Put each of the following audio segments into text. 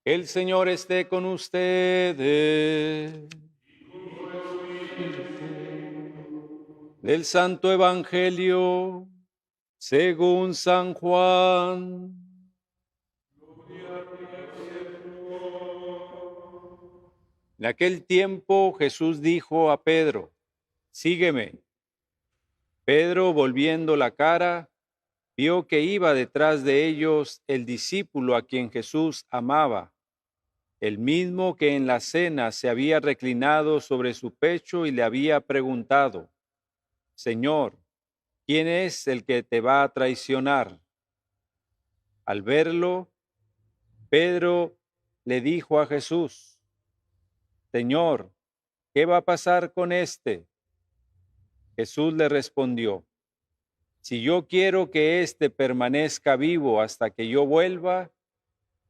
El Señor esté con ustedes. Del Santo Evangelio según San Juan. En aquel tiempo Jesús dijo a Pedro: sígueme. Pedro, volviendo la cara, vio que iba detrás de ellos el discípulo a quien Jesús amaba, el mismo que en la cena se había reclinado sobre su pecho y le había preguntado: Señor, ¿quién es el que te va a traicionar? Al verlo, Pedro le dijo a Jesús: Señor, ¿qué va a pasar con éste? Jesús le respondió: si yo quiero que éste permanezca vivo hasta que yo vuelva,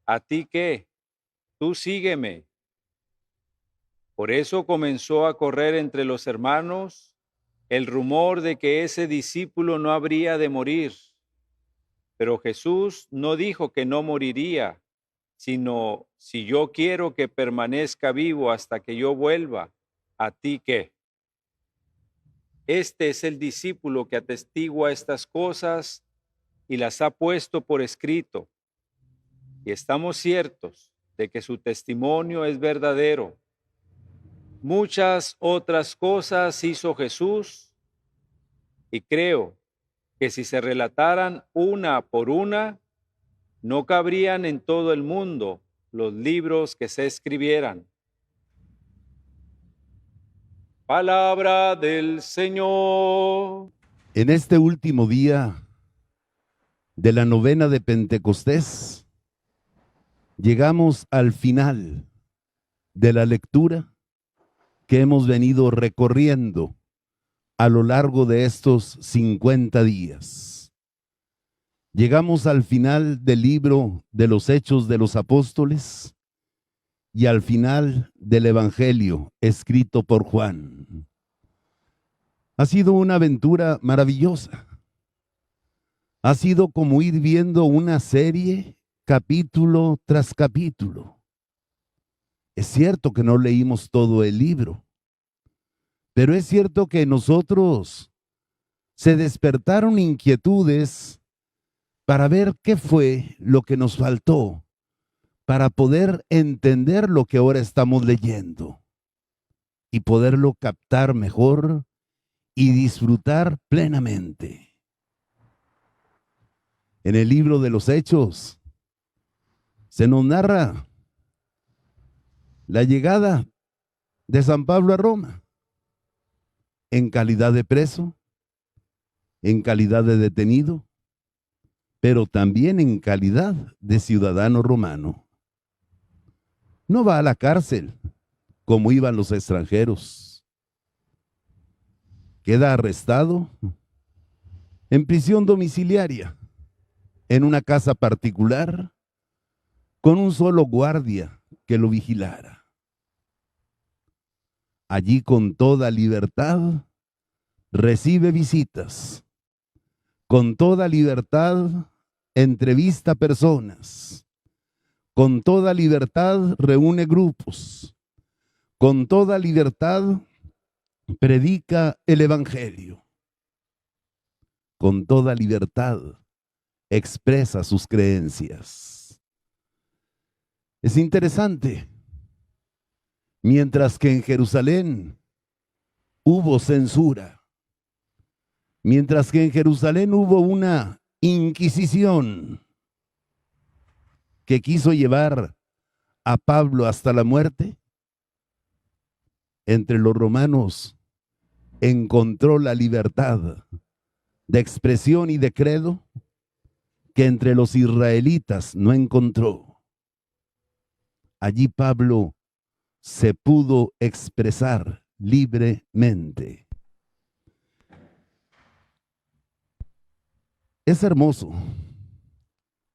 ¿a ti qué? Tú sígueme. Por eso comenzó a correr entre los hermanos el rumor de que ese discípulo no habría de morir. Pero Jesús no dijo que no moriría, sino: si yo quiero que permanezca vivo hasta que yo vuelva, ¿a ti qué? Este es el discípulo que atestigua estas cosas y las ha puesto por escrito. Y estamos ciertos de que su testimonio es verdadero. Muchas otras cosas hizo Jesús, y creo que si se relataran una por una, no cabrían en todo el mundo los libros que se escribieran. Palabra del Señor. En este último día de la novena de Pentecostés, llegamos al final de la lectura que hemos venido recorriendo a lo largo de estos 50 días. Llegamos al final del libro de los Hechos de los Apóstoles y al final del Evangelio escrito por Juan. Ha sido una aventura maravillosa. Ha sido como ir viendo una serie capítulo tras capítulo. Es cierto que no leímos todo el libro, pero es cierto que nosotros se despertaron inquietudes para ver qué fue lo que nos faltó para poder entender lo que ahora estamos leyendo y poderlo captar mejor y disfrutar plenamente. En el libro de los Hechos se nos narra la llegada de San Pablo a Roma en calidad de preso, en calidad de detenido, pero también en calidad de ciudadano romano. No va a la cárcel como iban los extranjeros. Queda arrestado en prisión domiciliaria, en una casa particular, con un solo guardia que lo vigilara. Allí, con toda libertad, recibe visitas. Con toda libertad entrevista personas. Con toda libertad reúne grupos. Con toda libertad predica el Evangelio. Con toda libertad expresa sus creencias. Es interesante. Mientras que en Jerusalén hubo censura, mientras que en Jerusalén hubo una inquisición que quiso llevar a Pablo hasta la muerte, entre los romanos encontró la libertad de expresión y de credo que entre los israelitas no encontró. Allí Pablo se pudo expresar libremente. Es hermoso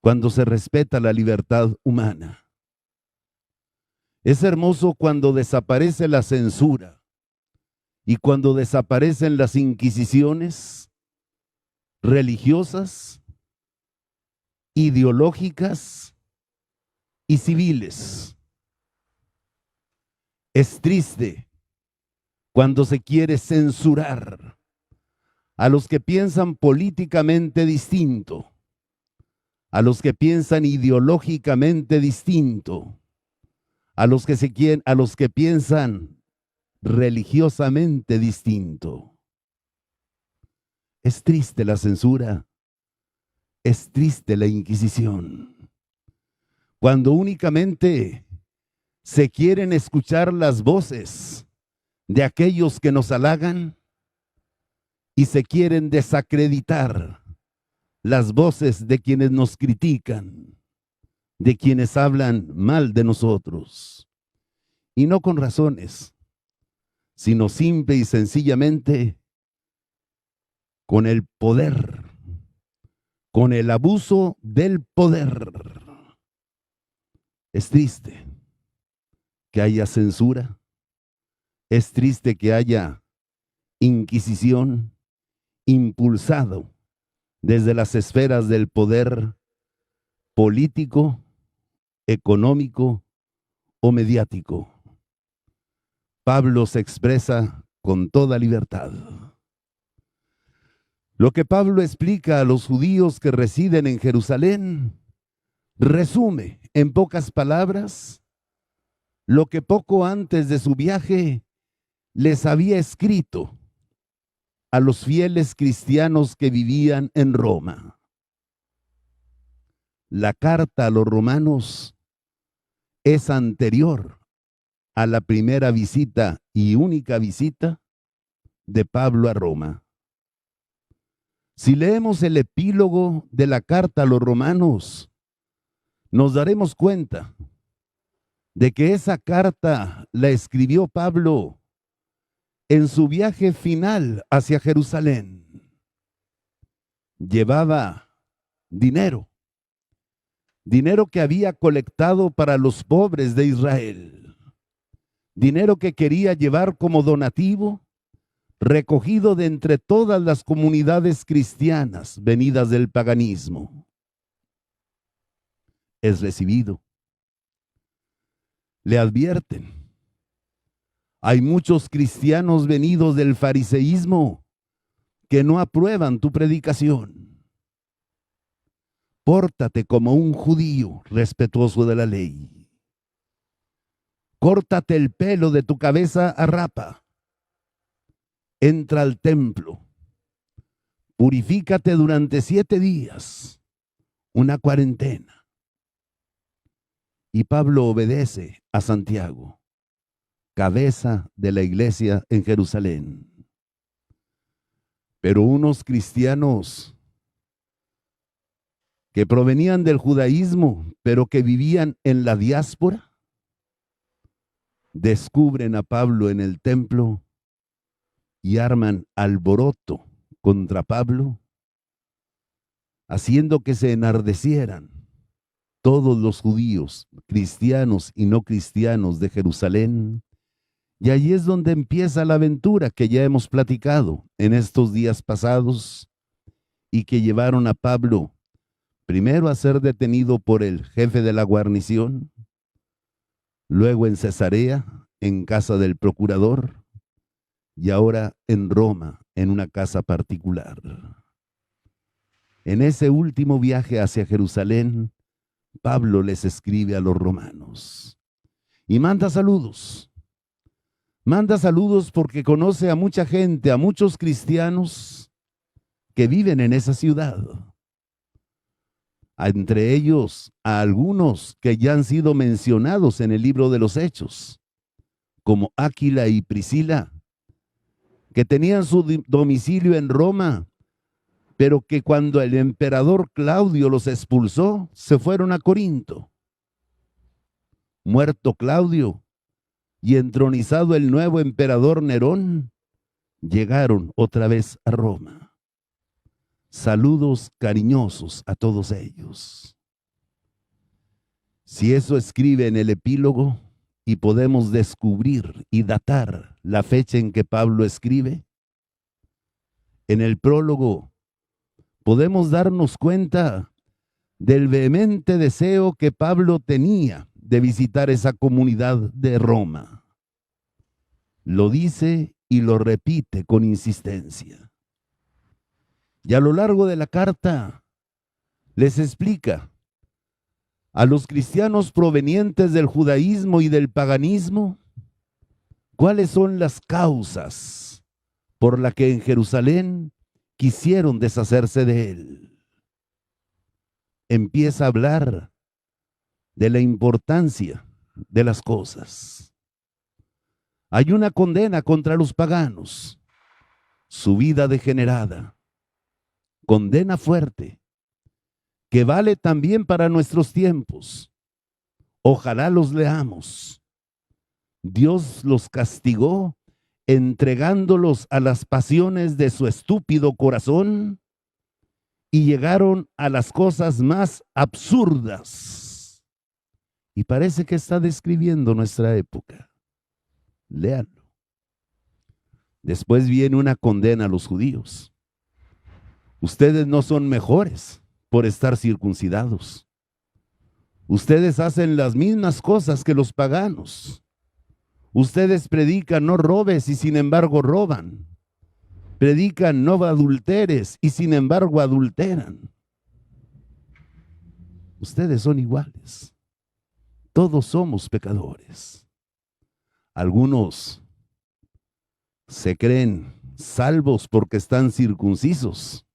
cuando se respeta la libertad humana. Es hermoso cuando desaparece la censura y cuando desaparecen las inquisiciones religiosas, ideológicas y civiles. Es triste cuando se quiere censurar a los que piensan políticamente distinto, a los que piensan ideológicamente distinto, a los que piensan religiosamente distinto. Es triste la censura, es triste la Inquisición, cuando únicamente se quieren escuchar las voces de aquellos que nos halagan y se quieren desacreditar las voces de quienes nos critican, de quienes hablan mal de nosotros. Y no con razones, sino simple y sencillamente con el poder, con el abuso del poder. Es triste que haya censura, es triste que haya inquisición impulsado desde las esferas del poder político, económico o mediático. Pablo se expresa con toda libertad. Lo que Pablo explica a los judíos que residen en Jerusalén resume en pocas palabras lo que poco antes de su viaje les había escrito a los fieles cristianos que vivían en Roma. La carta a los romanos es anterior a la primera visita y única visita de Pablo a Roma. Si leemos el epílogo de la carta a los romanos, nos daremos cuenta de que esa carta la escribió Pablo en su viaje final hacia Jerusalén. Llevaba dinero que había colectado para los pobres de Israel, dinero que quería llevar como donativo, recogido de entre todas las comunidades cristianas venidas del paganismo. Es recibido. Le advierten: hay muchos cristianos venidos del fariseísmo que no aprueban tu predicación. Pórtate como un judío respetuoso de la ley. Córtate el pelo de tu cabeza a rapa. Entra al templo. Purifícate durante 7 días, una cuarentena. Y Pablo obedece a Santiago, cabeza de la iglesia en Jerusalén. Pero unos cristianos que provenían del judaísmo, pero que vivían en la diáspora, descubren a Pablo en el templo y arman alboroto contra Pablo, haciendo que se enardecieran todos los judíos, cristianos y no cristianos de Jerusalén. Y allí es donde empieza la aventura que ya hemos platicado en estos días pasados y que llevaron a Pablo primero a ser detenido por el jefe de la guarnición, luego en Cesarea, en casa del procurador, y ahora en Roma, en una casa particular. En ese último viaje hacia Jerusalén, Pablo les escribe a los romanos y manda saludos. Manda saludos porque conoce a mucha gente, a muchos cristianos que viven en esa ciudad. Entre ellos a algunos que ya han sido mencionados en el libro de los Hechos, como Áquila y Priscila, que tenían su domicilio en Roma, pero que cuando el emperador Claudio los expulsó, se fueron a Corinto. Muerto Claudio y entronizado el nuevo emperador Nerón, llegaron otra vez a Roma. Saludos cariñosos a todos ellos. Si eso escribe en el epílogo y podemos descubrir y datar la fecha en que Pablo escribe, en el prólogo podemos darnos cuenta del vehemente deseo que Pablo tenía de visitar esa comunidad de Roma. Lo dice y lo repite con insistencia. Y a lo largo de la carta les explica a los cristianos provenientes del judaísmo y del paganismo cuáles son las causas por las que en Jerusalén quisieron deshacerse de él. Empieza a hablar de la importancia de las cosas. Hay una condena contra los paganos, su vida degenerada, condena fuerte, que vale también para nuestros tiempos. Ojalá los leamos. Dios los castigó entregándolos a las pasiones de su estúpido corazón y llegaron a las cosas más absurdas. Y parece que está describiendo nuestra época. Léanlo. Después viene una condena a los judíos. Ustedes no son mejores por estar circuncidados. Ustedes hacen las mismas cosas que los paganos. Ustedes predican no robes y sin embargo roban. Predican no adulteres y sin embargo adulteran. Ustedes son iguales. Todos somos pecadores. Algunos se creen salvos porque están circuncisos.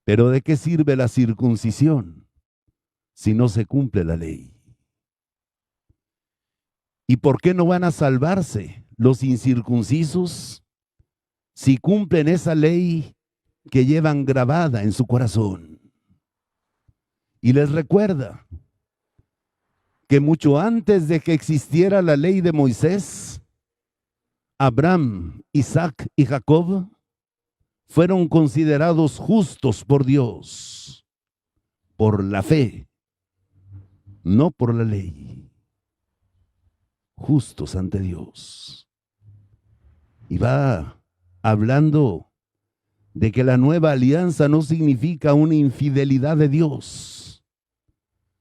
Pero ¿de qué sirve la circuncisión si no se cumple la ley? ¿Y por qué no van a salvarse los incircuncisos si cumplen esa ley que llevan grabada en su corazón? Y les recuerda que mucho antes de que existiera la ley de Moisés, Abraham, Isaac y Jacob fueron considerados justos por Dios, por la fe, no por la ley. Justos ante Dios. Y va hablando de que la nueva alianza no significa una infidelidad de Dios,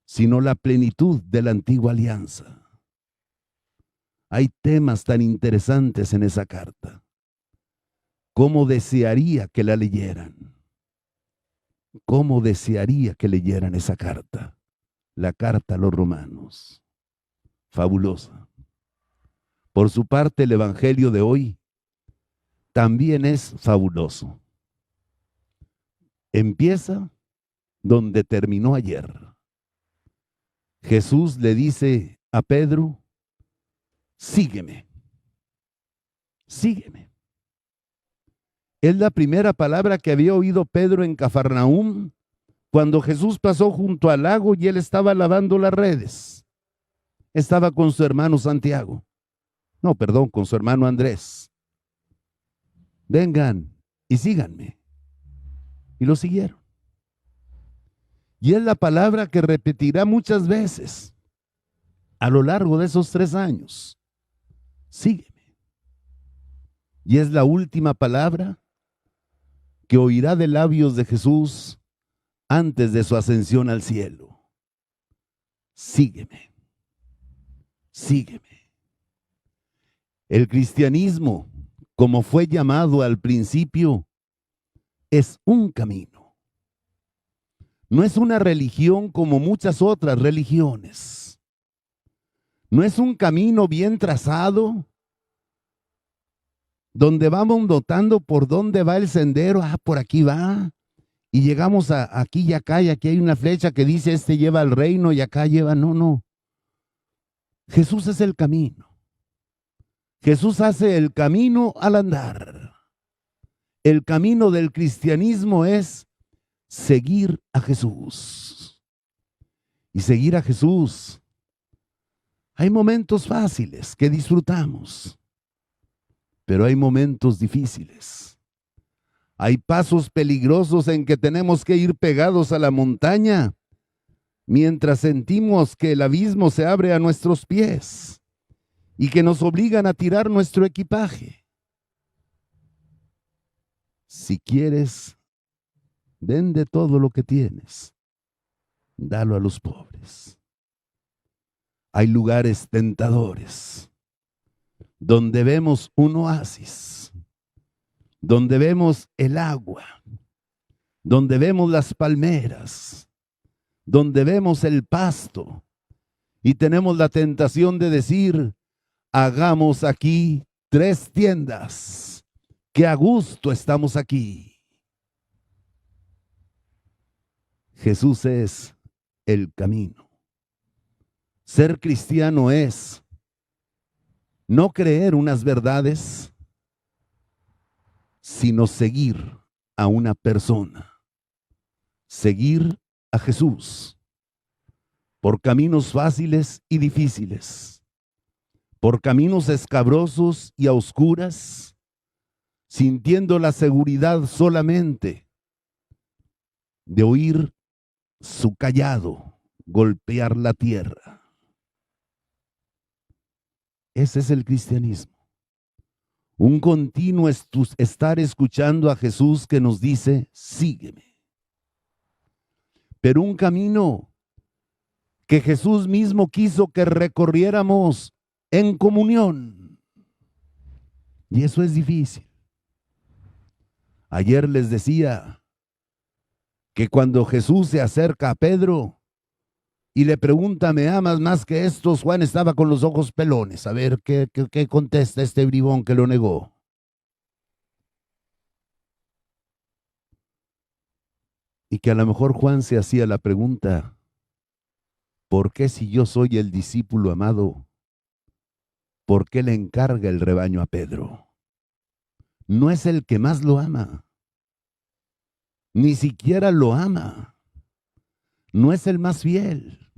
sino la plenitud de la antigua alianza. Hay temas tan interesantes en esa carta. ¿Cómo desearía que la leyeran? ¿Cómo desearía que leyeran esa carta? La carta a los romanos. Fabulosa. Por su parte, el evangelio de hoy también es fabuloso. Empieza donde terminó ayer. Jesús le dice a Pedro, sígueme, sígueme. Es la primera palabra que había oído Pedro en Cafarnaúm cuando Jesús pasó junto al lago y él estaba lavando las redes. Estaba con su hermano Santiago. No, perdón, con su hermano Andrés. Vengan y síganme. Y lo siguieron. Y es la palabra que repetirá muchas veces a lo largo de esos 3 años. Sígueme. Y es la última palabra que oirá de labios de Jesús antes de su ascensión al cielo. Sígueme. Sígueme. El cristianismo, como fue llamado al principio, es un camino. No es una religión como muchas otras religiones. No es un camino bien trazado, donde vamos notando por dónde va el sendero. Por aquí va. Y llegamos aquí y acá, y aquí hay una flecha que dice, este lleva al reino y acá lleva. No, no. Jesús es el camino. Jesús hace el camino al andar. El camino del cristianismo es seguir a Jesús. Y seguir a Jesús. Hay momentos fáciles que disfrutamos, pero hay momentos difíciles. Hay pasos peligrosos en que tenemos que ir pegados a la montaña mientras sentimos que el abismo se abre a nuestros pies y que nos obligan a tirar nuestro equipaje. Si quieres, vende todo lo que tienes Dalo a los pobres. Hay lugares tentadores donde vemos un oasis, donde vemos el agua, donde vemos las palmeras, donde vemos el pasto y tenemos la tentación de decir, hagamos aquí 3 tiendas, que a gusto estamos aquí. Jesús es el camino. Ser cristiano es no creer unas verdades, sino seguir a una persona. Seguir a Jesús por caminos fáciles y difíciles, por caminos escabrosos y a oscuras, sintiendo la seguridad solamente de oír su cayado golpear la tierra. Ese es el cristianismo. Un continuo estar escuchando a Jesús que nos dice, sígueme. Pero un camino que Jesús mismo quiso que recorriéramos en comunión. Y eso es difícil. Ayer les decía que cuando Jesús se acerca a Pedro y le pregunta, ¿me amas más que estos? Juan estaba con los ojos pelones. A ver, ¿qué contesta este bribón que lo negó? Y que a lo mejor Juan se hacía la pregunta, ¿por qué si yo soy el discípulo amado, por qué le encarga el rebaño a Pedro? No es el que más lo ama. Ni siquiera lo ama. No es el más fiel.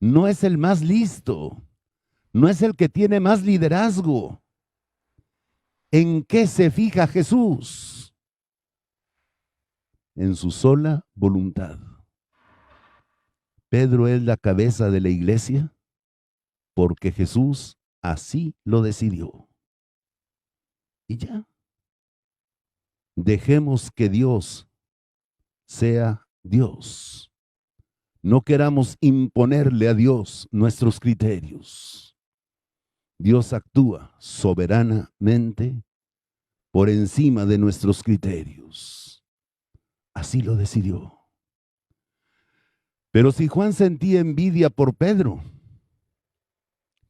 No es el más listo. No es el que tiene más liderazgo. ¿En qué se fija Jesús? En su sola voluntad. Pedro es la cabeza de la iglesia porque Jesús así lo decidió. Y ya. Dejemos que Dios sea Dios. No queramos imponerle a Dios nuestros criterios. Dios actúa soberanamente por encima de nuestros criterios. Así lo decidió. Pero si Juan sentía envidia por Pedro,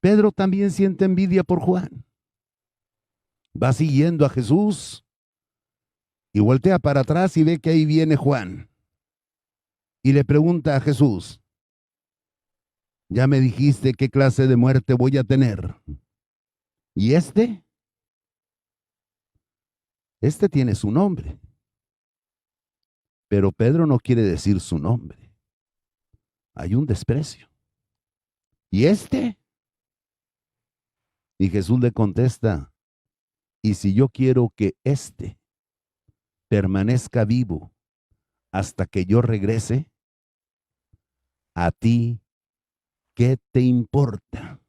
Pedro también siente envidia por Juan. Va siguiendo a Jesús y voltea para atrás y ve que ahí viene Juan. Y le pregunta a Jesús, ya me dijiste qué clase de muerte voy a tener. ¿Y este? Este tiene su nombre. Pero Pedro no quiere decir su nombre. Hay un desprecio. ¿Y este? Y Jesús le contesta, y si yo quiero que este permanezca vivo hasta que yo regrese, ¿a ti qué te importa?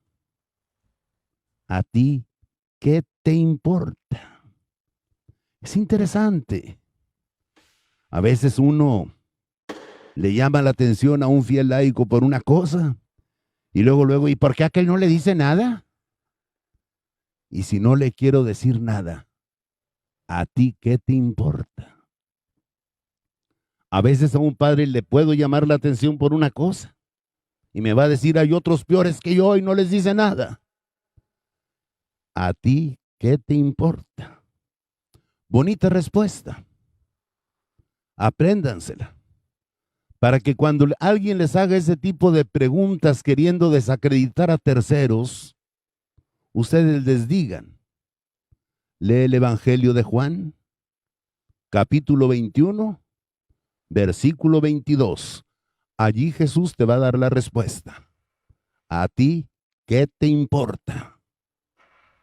¿A ti qué te importa? Es interesante. A veces uno le llama la atención a un fiel laico por una cosa y luego, ¿y por qué aquel no le dice nada? Y si no le quiero decir nada, ¿a ti qué te importa? A veces a un padre le puedo llamar la atención por una cosa y me va a decir, hay otros peores que yo y no les dice nada. ¿A ti qué te importa? Bonita respuesta. Apréndansela. Para que cuando alguien les haga ese tipo de preguntas queriendo desacreditar a terceros, ustedes les digan, lee el Evangelio de Juan, capítulo 21, versículo 22. Allí Jesús te va a dar la respuesta. ¿A ti qué te importa?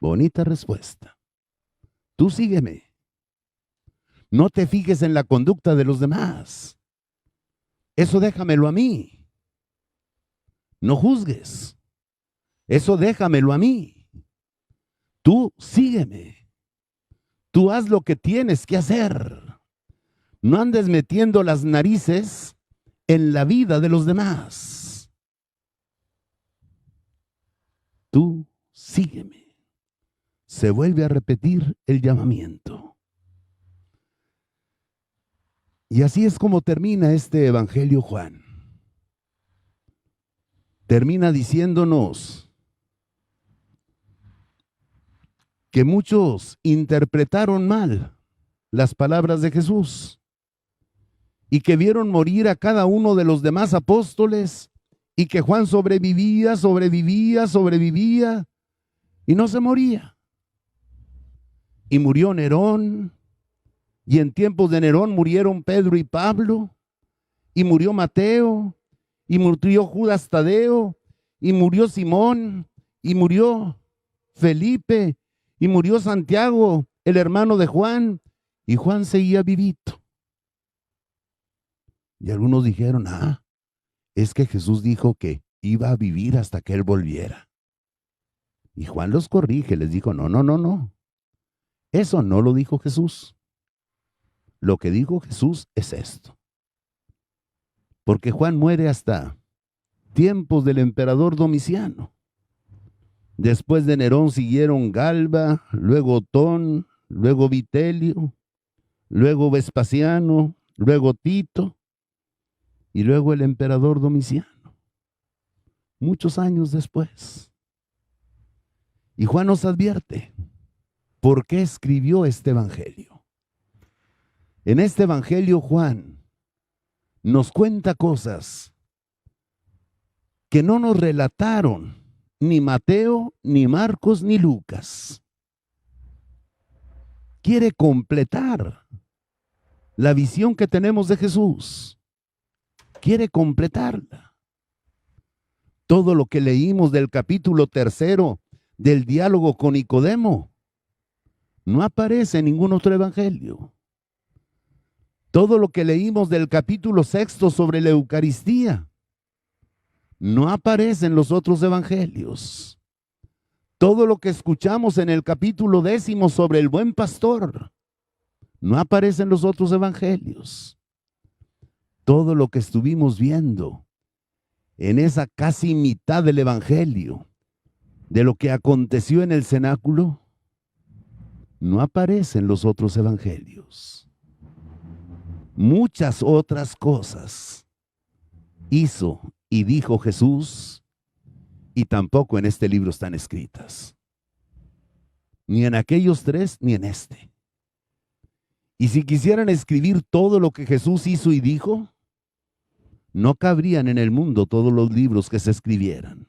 Bonita respuesta. Tú sígueme. No te fijes en la conducta de los demás. Eso déjamelo a mí. No juzgues. Eso déjamelo a mí. Tú sígueme. Tú haz lo que tienes que hacer. No andes metiendo las narices en la vida de los demás. Tú sígueme. Se vuelve a repetir el llamamiento. Y así es como termina este Evangelio Juan. Termina diciéndonos que muchos interpretaron mal las palabras de Jesús y que vieron morir a cada uno de los demás apóstoles y que Juan sobrevivía y no se moría. Y murió Nerón, y en tiempos de Nerón murieron Pedro y Pablo, y murió Mateo, y murió Judas Tadeo, y murió Simón, y murió Felipe, y murió Santiago, el hermano de Juan, y Juan seguía vivito. Y algunos dijeron, es que Jesús dijo que iba a vivir hasta que él volviera. Y Juan los corrige, les dijo, no. Eso no lo dijo Jesús. Lo que dijo Jesús es esto. Porque Juan muere hasta tiempos del emperador Domiciano. Después de Nerón siguieron Galba, luego Otón, luego Vitelio, luego Vespasiano, luego Tito y luego el emperador Domiciano. Muchos años después. Y Juan nos advierte por qué escribió este evangelio. En este evangelio Juan nos cuenta cosas que no nos relataron ni Mateo, ni Marcos, ni Lucas. Quiere completar la visión que tenemos de Jesús. Quiere completarla. Todo lo que leímos del capítulo 3 del diálogo con Nicodemo no aparece en ningún otro evangelio. Todo lo que leímos del capítulo 6 sobre la Eucaristía no aparece en los otros evangelios. Todo lo que escuchamos en el capítulo 10 sobre el buen pastor no aparece en los otros evangelios. Todo lo que estuvimos viendo en esa casi mitad del evangelio de lo que aconteció en el cenáculo no aparece en los otros evangelios. Muchas otras cosas hizo y dijo Jesús, y tampoco en este libro están escritas. Ni en aquellos 3, ni en este. Y si quisieran escribir todo lo que Jesús hizo y dijo, no cabrían en el mundo todos los libros que se escribieran.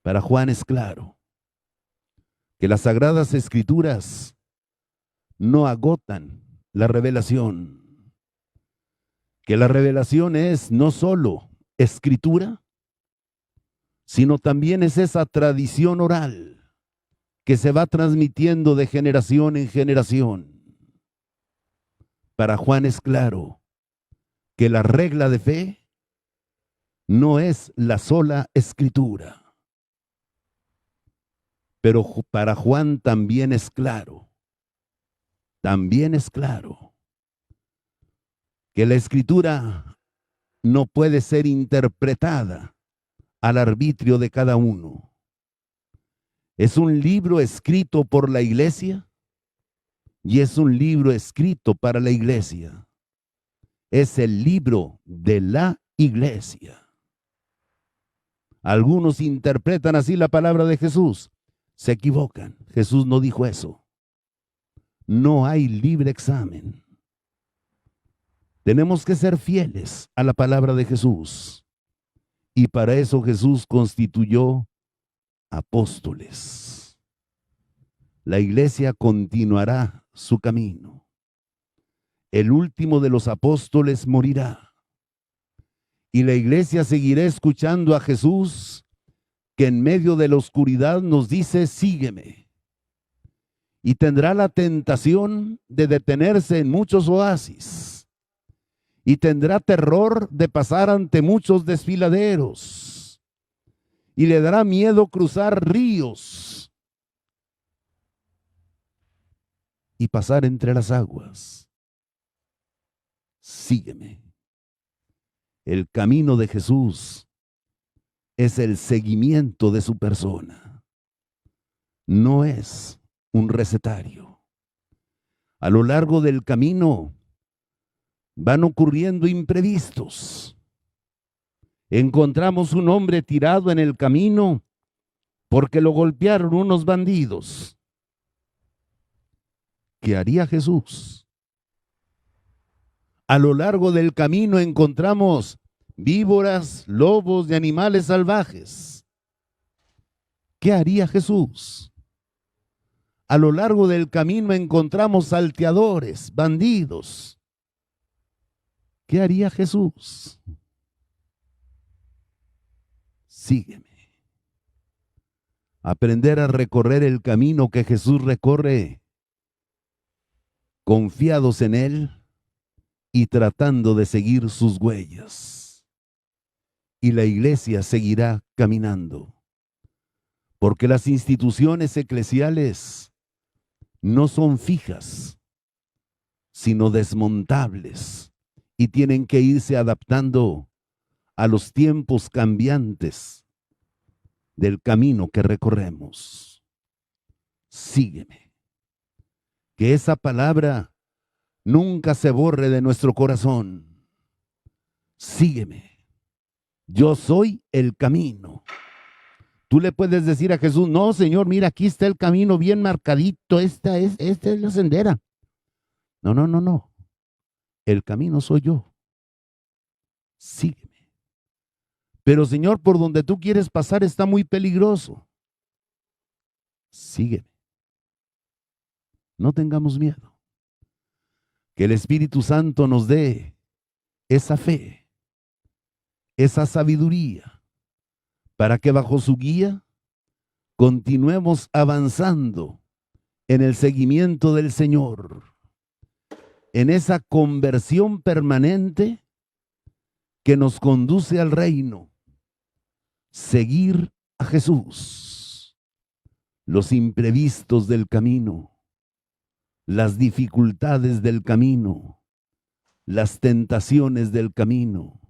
Para Juan es claro que las Sagradas Escrituras no agotan la revelación. Que la revelación es no solo escritura, sino también es esa tradición oral que se va transmitiendo de generación en generación. Para Juan es claro que la regla de fe no es la sola escritura. Pero para Juan también es claro que la escritura no puede ser interpretada al arbitrio de cada uno. Es un libro escrito por la iglesia y es un libro escrito para la iglesia. Es el libro de la iglesia. Algunos interpretan así la palabra de Jesús. Se equivocan. Jesús no dijo eso. No hay libre examen. Tenemos que ser fieles a la palabra de Jesús. Y para eso Jesús constituyó apóstoles. La iglesia continuará su camino. El último de los apóstoles morirá. Y la iglesia seguirá escuchando a Jesús, que en medio de la oscuridad nos dice, sígueme. Y tendrá la tentación de detenerse en muchos oasis. Y tendrá terror de pasar ante muchos desfiladeros. Y le dará miedo cruzar ríos y pasar entre las aguas. Sígueme. El camino de Jesús es el seguimiento de su persona. No es un recetario. A lo largo del camino van ocurriendo imprevistos. Encontramos un hombre tirado en el camino porque lo golpearon unos bandidos. ¿Qué haría Jesús? A lo largo del camino encontramos víboras, lobos y animales salvajes. ¿Qué haría Jesús? A lo largo del camino encontramos salteadores, bandidos. ¿Qué haría Jesús? Sígueme. Aprender a recorrer el camino que Jesús recorre, confiados en Él y tratando de seguir sus huellas. Y la iglesia seguirá caminando, porque las instituciones eclesiales no son fijas, sino desmontables, y tienen que irse adaptando a los tiempos cambiantes del camino que recorremos. Sígueme. Que esa palabra nunca se borre de nuestro corazón. Sígueme. Yo soy el camino. Tú le puedes decir a Jesús, no, Señor, mira, aquí está el camino bien marcadito, esta es la sendera. No. El camino soy yo. Sígueme. Pero, Señor, por donde tú quieres pasar está muy peligroso. Sígueme. No tengamos miedo. Que el Espíritu Santo nos dé esa fe, esa sabiduría, para que bajo su guía continuemos avanzando en el seguimiento del Señor, en esa conversión permanente que nos conduce al reino. Seguir a Jesús. Los imprevistos del camino, las dificultades del camino, las tentaciones del camino,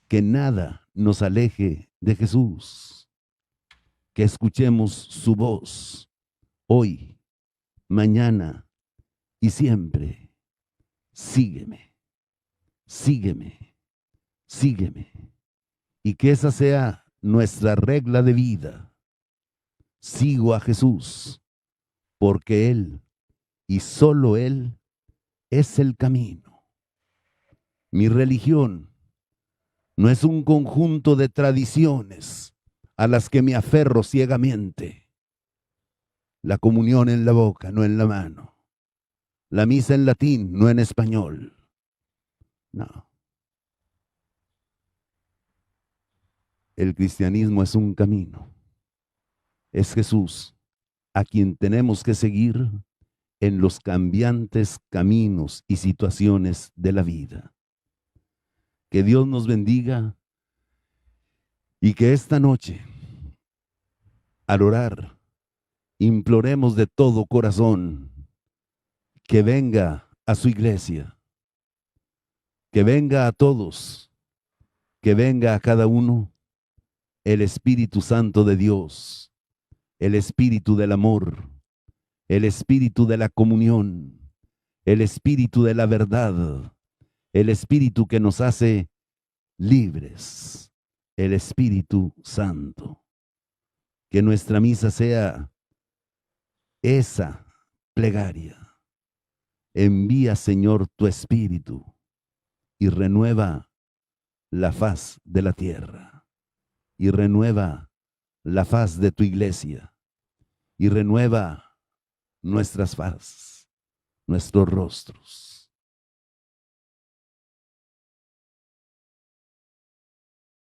que nada nos aleje de Jesús. Que escuchemos su voz hoy, mañana y siempre. Sígueme, sígueme, sígueme. Y que esa sea nuestra regla de vida. Sigo a Jesús, porque Él y solo Él es el camino. Mi religión no es un conjunto de tradiciones a las que me aferro ciegamente. La comunión en la boca, no en la mano. La misa en latín, no en español. No. El cristianismo es un camino. Es Jesús a quien tenemos que seguir en los cambiantes caminos y situaciones de la vida. Que Dios nos bendiga y que esta noche, al orar, imploremos de todo corazón que venga a su iglesia, que venga a todos, que venga a cada uno el Espíritu Santo de Dios, el Espíritu del amor, el Espíritu de la comunión, el Espíritu de la verdad, el Espíritu que nos hace libres, el Espíritu Santo. Que nuestra misa sea esa plegaria. Envía, Señor, tu Espíritu y renueva la faz de la tierra, y renueva la faz de tu iglesia, y renueva nuestras faces, nuestros rostros.